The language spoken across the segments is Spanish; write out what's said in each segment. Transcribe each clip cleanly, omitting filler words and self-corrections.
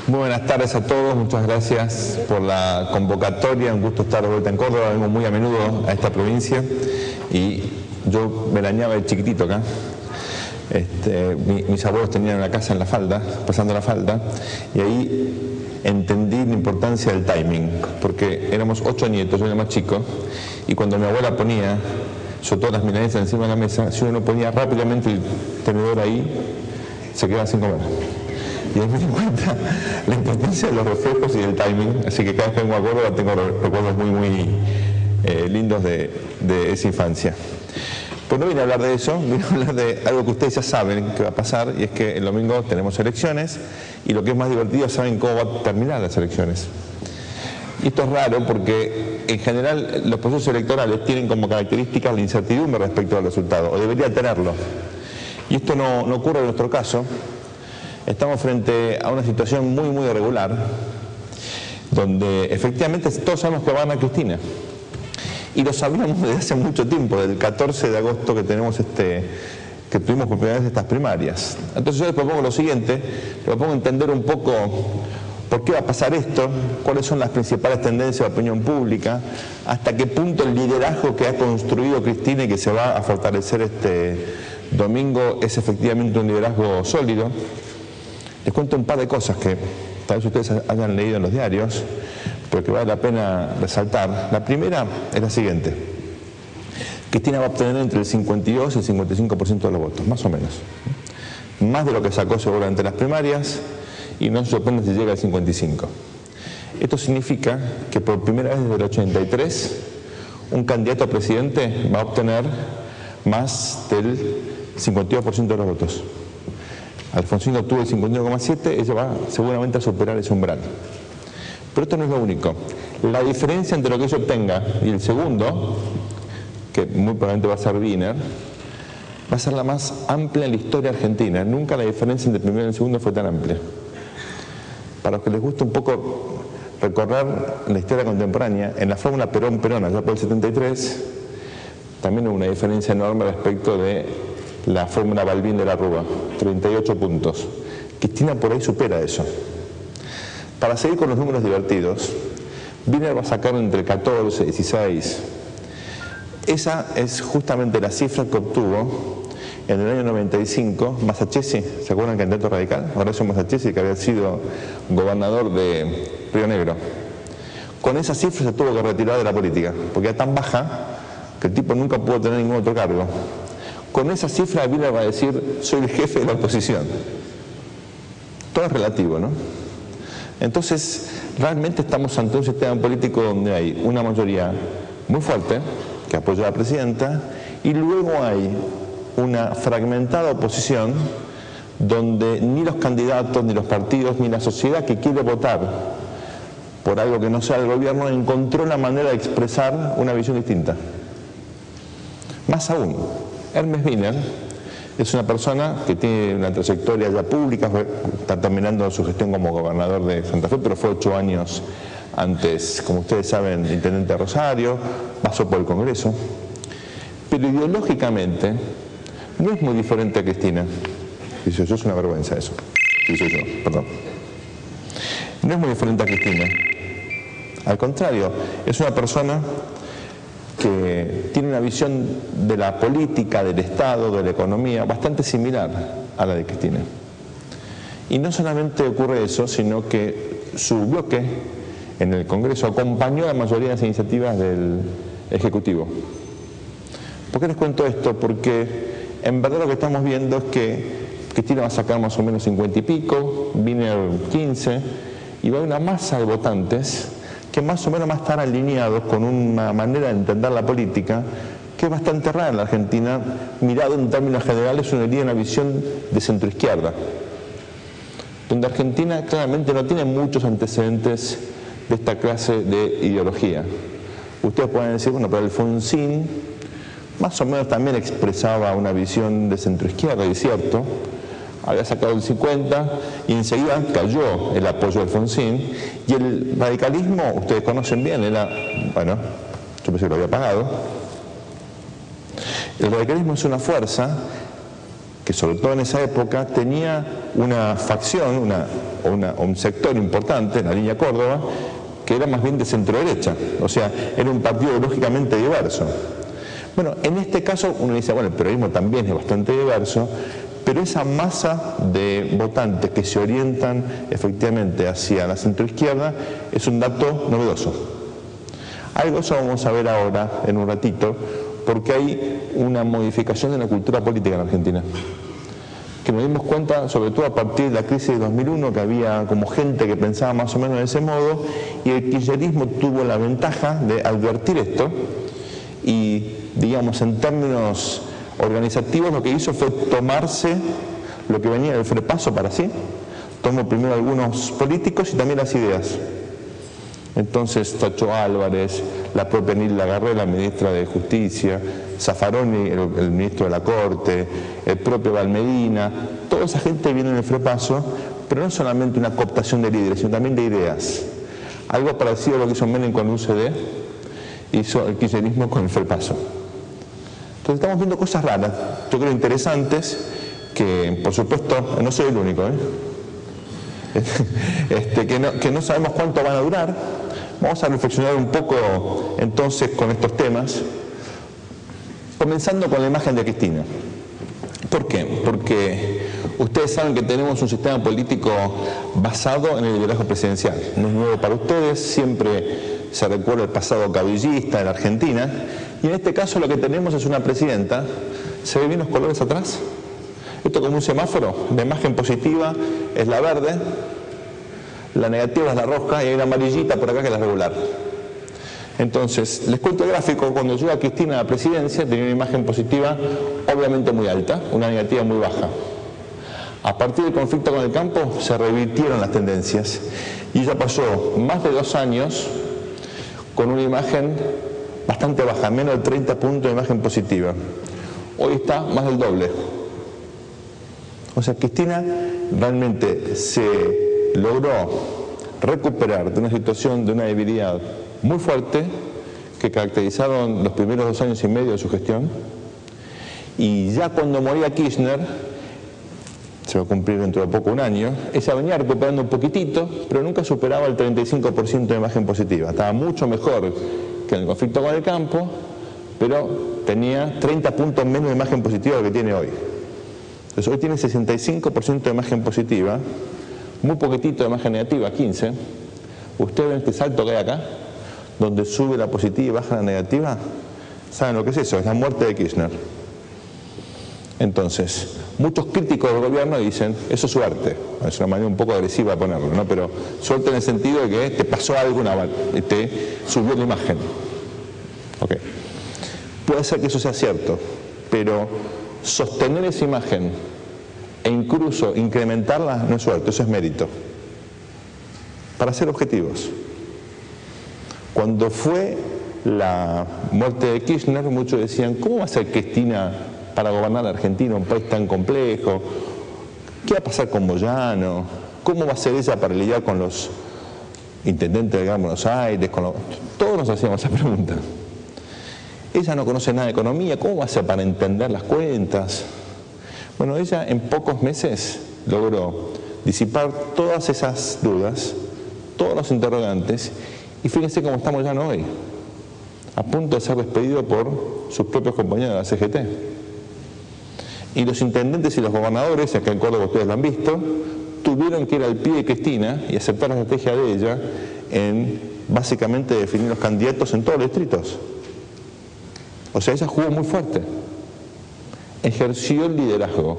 Muy buenas tardes a todos, muchas gracias por la convocatoria, un gusto estar de vuelta en Córdoba, vengo muy a menudo a esta provincia y yo veraneaba de chiquitito acá. Mis abuelos tenían una casa en La Falda, pasando La Falda, y ahí entendí la importancia del timing, porque éramos 8 nietos, yo era más chico, y cuando mi abuela ponía, sobre todo las milanesas encima de la mesa, si uno no ponía rápidamente el tenedor ahí, se quedaba sin comer. Y ahí me di cuenta la importancia de los reflejos y del timing, así que cada vez que vengo a Córdoba tengo recuerdos muy lindos de esa infancia. Pues no vine a hablar de eso, vine a hablar de algo que ustedes ya saben que va a pasar, y es que el domingo tenemos elecciones, y lo que es más divertido, saben cómo va a terminar las elecciones. Y esto es raro porque en general los procesos electorales tienen como características la incertidumbre respecto al resultado, o debería tenerlo. Y esto no ocurre en nuestro caso. Estamos frente a una situación muy irregular, donde efectivamente todos sabemos que va a ganar Cristina. Y lo sabíamos desde hace mucho tiempo, desde el 14 de agosto que tenemos que tuvimos por primera vez estas primarias. Entonces yo les propongo lo siguiente, les propongo entender un poco por qué va a pasar esto, cuáles son las principales tendencias de la opinión pública, hasta qué punto el liderazgo que ha construido Cristina y que se va a fortalecer este domingo es efectivamente un liderazgo sólido. Les cuento un par de cosas que tal vez ustedes hayan leído en los diarios, pero que vale la pena resaltar. La primera es la siguiente. Cristina va a obtener entre el 52 y el 55% de los votos, más o menos. Más de lo que sacó seguramente las primarias, y no se sorprende si llega al 55%. Esto significa que por primera vez desde el 83, un candidato a presidente va a obtener más del 52% de los votos. Alfonsín obtuvo el 51,7%, ella va seguramente a superar ese umbral. Pero esto no es lo único. La diferencia entre lo que ella obtenga y el segundo, que muy probablemente va a ser Wiener, va a ser la más amplia en la historia argentina. Nunca la diferencia entre el primero y el segundo fue tan amplia. Para los que les gusta un poco recorrer la historia contemporánea, en la fórmula Perón-Perón, allá por el 73, también hubo una diferencia enorme respecto de la fórmula Balbín de la Rúa, 38 puntos. Cristina por ahí supera eso. Para seguir con los números divertidos, Wiener va a sacar entre 14 y 16. Esa es justamente la cifra que obtuvo en el año 95 Masachesi, ¿se acuerdan? Candidato radical, Horacio Masachesi, que había sido gobernador de Río Negro. Con esa cifra se tuvo que retirar de la política, porque era tan baja que el tipo nunca pudo tener ningún otro cargo. Con esa cifra Wiener va a decir, soy el jefe de la oposición. Todo es relativo, ¿no? Entonces, realmente estamos ante un sistema político donde hay una mayoría muy fuerte, que apoya a la presidenta, y luego hay una fragmentada oposición donde ni los candidatos, ni los partidos, ni la sociedad que quiere votar por algo que no sea el gobierno encontró la manera de expresar una visión distinta. Más aún, Hermes Wiener es una persona que tiene una trayectoria ya pública, está terminando su gestión como gobernador de Santa Fe, pero fue 8 años antes, como ustedes saben, intendente de Rosario, pasó por el Congreso, pero ideológicamente no es muy diferente a Cristina. Dice yo, es una vergüenza eso. Dice yo, perdón. No es muy diferente a Cristina. Al contrario, es una persona que tiene una visión de la política, del Estado, de la economía, bastante similar a la de Cristina. Y no solamente ocurre eso, sino que su bloque en el Congreso acompañó la mayoría de las iniciativas del Ejecutivo. ¿Por qué les cuento esto? Porque en verdad lo que estamos viendo es que Cristina va a sacar más o menos 50 y pico, Wiener 15, y va a haber una masa de votantes que más o menos va a estar alineados con una manera de entender la política que es bastante rara en la Argentina. Mirado en términos generales, uno diría una visión de centroizquierda, donde Argentina claramente no tiene muchos antecedentes de esta clase de ideología. Ustedes pueden decir, bueno, pero Alfonsín más o menos también expresaba una visión de centroizquierda, y es cierto, había sacado el 50 y enseguida cayó el apoyo de Alfonsín, y el radicalismo, ustedes conocen bien, era, bueno, yo pensé que lo había pagado. El radicalismo es una fuerza que sobre todo en esa época tenía una facción, un sector importante, la línea Córdoba, que era más bien de centro-derecha, o sea, era un partido lógicamente diverso. Bueno, en este caso uno dice, bueno, el peronismo también es bastante diverso, pero esa masa de votantes que se orientan efectivamente hacia la centroizquierda es un dato novedoso. Algo de eso vamos a ver ahora, en un ratito, porque hay una modificación de la cultura política en Argentina, que nos dimos cuenta sobre todo a partir de la crisis de 2001, que había como gente que pensaba más o menos de ese modo, y el kirchnerismo tuvo la ventaja de advertir esto y, digamos, en términos organizativos lo que hizo fue tomarse lo que venía del frepaso para sí, tomó primero algunos políticos y también las ideas. Entonces Tacho Álvarez, la propia Nilda Garré, la ministra de Justicia, Zaffaroni, el ministro de la Corte, el propio Valmedina, toda esa gente viene en el frepaso, pero no solamente una cooptación de líderes, sino también de ideas. Algo parecido a lo que hizo Menem con el UCD, hizo el kirchnerismo con el frepaso. Entonces estamos viendo cosas raras, yo creo interesantes, que por supuesto no soy el único, que no sabemos cuánto van a durar. Vamos a reflexionar un poco entonces con estos temas, comenzando con la imagen de Cristina. ¿Por qué? Porque ustedes saben que tenemos un sistema político basado en el liderazgo presidencial. No es nuevo para ustedes, siempre se recuerda el pasado cabillista en la Argentina, y en este caso lo que tenemos es una presidenta. ¿Se ven bien los colores atrás? Esto como un semáforo, la imagen positiva es la verde, la negativa es la roja y hay una amarillita por acá que es la regular. Entonces, les cuento el gráfico. Cuando llega Cristina a la presidencia tenía una imagen positiva obviamente muy alta, una negativa muy baja. A partir del conflicto con el campo se revirtieron las tendencias y ella pasó más de 2 años con una imagen bastante baja, menos de 30 puntos de imagen positiva. Hoy está más del doble. O sea, Cristina realmente se logró recuperar de una situación de una debilidad muy fuerte que caracterizaron los primeros 2 años y medio de su gestión, y ya cuando moría Kirchner, se va a cumplir dentro de poco 1 año, ella venía recuperando un poquitito, pero nunca superaba el 35% de imagen positiva. Estaba mucho mejor que en el conflicto con el campo, pero tenía 30 puntos menos de imagen positiva de lo que tiene hoy. Entonces hoy tiene 65% de imagen positiva, muy poquitito de imagen negativa, 15. Ustedes ven este salto que hay acá, donde sube la positiva y baja la negativa. ¿Saben lo que es eso? Es la muerte de Kirchner. Entonces, muchos críticos del gobierno dicen, eso es suerte. Es una manera un poco agresiva de ponerlo, ¿no? Pero suerte en el sentido de que te pasó algo, te subió la imagen. Okay. Puede ser que eso sea cierto, pero sostener esa imagen e incluso incrementarla no es suerte, eso es mérito. Para ser objetivos. Cuando fue la muerte de Kirchner, muchos decían, ¿cómo va a ser Cristina para gobernar la Argentina, un país tan complejo? ¿Qué va a pasar con Moyano? ¿Cómo va a ser ella para lidiar con los intendentes de Gran Buenos Aires? Todos nos hacíamos esa pregunta. Ella no conoce nada de economía, ¿cómo va a ser para entender las cuentas? Bueno, ella en pocos meses logró disipar todas esas dudas, todos los interrogantes, y fíjense cómo está Moyano hoy, a punto de ser despedido por sus propios compañeros de la CGT. Y los intendentes y los gobernadores, acá en Córdoba ustedes lo han visto, tuvieron que ir al pie de Cristina y aceptar la estrategia de ella en básicamente definir los candidatos en todos los distritos. O sea, ella jugó muy fuerte. Ejerció el liderazgo,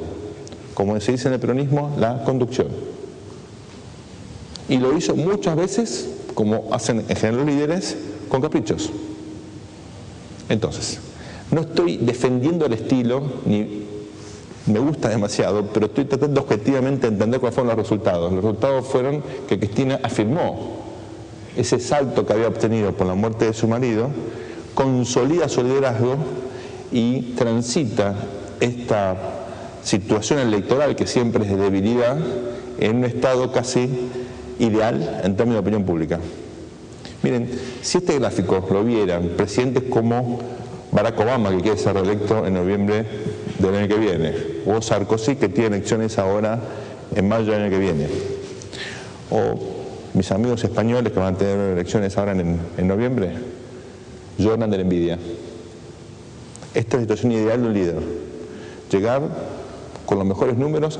como se dice en el peronismo, la conducción. Y lo hizo muchas veces, como hacen en general los líderes, con caprichos. Entonces, no estoy defendiendo el estilo, ni me gusta demasiado, pero estoy tratando objetivamente de entender cuáles fueron los resultados. Los resultados fueron que Cristina afirmó ese salto que había obtenido por la muerte de su marido, consolida su liderazgo y transita esta situación electoral, que siempre es de debilidad, en un estado casi ideal en términos de opinión pública. Miren, si este gráfico lo vieran presidentes como Barack Obama, que quiere ser reelecto en noviembre del año que viene, o Sarkozy, que tiene elecciones ahora en mayo del año que viene, o mis amigos españoles que van a tener elecciones ahora en noviembre, lloran de la envidia. Esta es la situación ideal de un líder, llegar con los mejores números